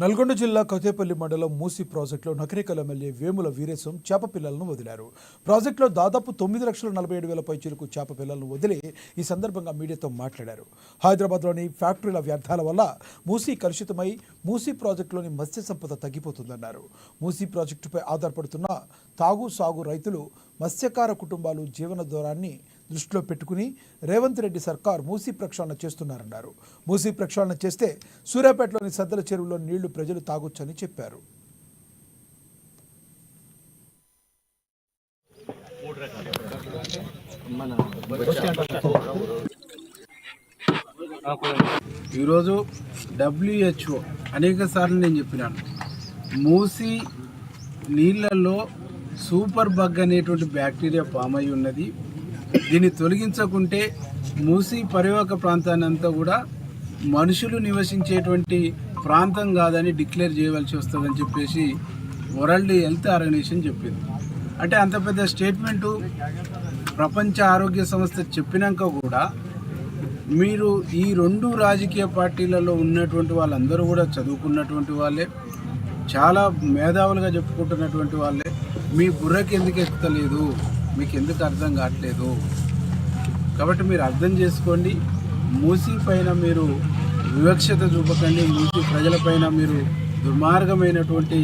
నల్గొండ జిల్లా కతేపల్లి మండలం మూసి ప్రాజెక్టులో నకరేకల్ ఎమ్మెల్యే వేముల వీరేశం చేప పిల్లలను వదిలారు. ప్రాజెక్టులో దాదాపు 9,47,000 పైచిలకు చేప పిల్లలను వదిలి ఈ సందర్భంగా మీడియాతో మాట్లాడారు. హైదరాబాద్లోని ఫ్యాక్టరీల వ్యర్థాల వల్ల మూసి కలుషితమై మూసి ప్రాజెక్టులోని మత్స్య సంపద తగ్గిపోతుందన్నారు. మూసి ప్రాజెక్టుపై ఆధారపడుతున్న తాగు సాగు రైతులు, మత్స్యకార కుటుంబాలు జీవన దూరాన్ని దృష్టిలో పెట్టుకుని రేవంత్ రెడ్డి సర్కార్ మూసి ప్రక్షాళన చేస్తున్నారన్నారు. మూసి ప్రక్షాళన చేస్తే సూర్యాపేటలోని సద్దల చెరువులో నీళ్లు ప్రజలు తాగొచ్చని చెప్పారు. ఈరోజు WHO అనేక సార్లు నేను చెప్పినాను, మూసి నీళ్ళల్లో సూపర్ బగ్ అనేటువంటి బ్యాక్టీరియా ఫామ్ అయి ఉన్నది. దీన్ని తొలగించకుంటే మూసి పరివాహక ప్రాంతాన్ని అంతా కూడా మనుషులు నివసించేటువంటి ప్రాంతం కాదని డిక్లేర్ చేయవలసి వస్తుందని చెప్పేసి వరల్డ్ హెల్త్ ఆర్గనైజేషన్ చెప్పింది. అంటే అంత పెద్ద స్టేట్మెంటు ప్రపంచ ఆరోగ్య సంస్థ చెప్పినాక కూడా మీరు ఈ రెండు రాజకీయ పార్టీలలో ఉన్నటువంటి వాళ్ళందరూ కూడా చదువుకున్నటువంటి వాళ్ళే, చాలా మేధావులుగా చెప్పుకుంటున్నటువంటి వాళ్ళే. మీ బుర్రకి ఎందుకు ఎక్కుతలేదు, మీకు ఎందుకు అర్థం కావట్లేదు? కాబట్టి మీరు అర్థం చేసుకోండి. మూసి పైన మీరు వివక్షత చూపకండి. మూసి ప్రజలపైన మీరు దుర్మార్గమైనటువంటి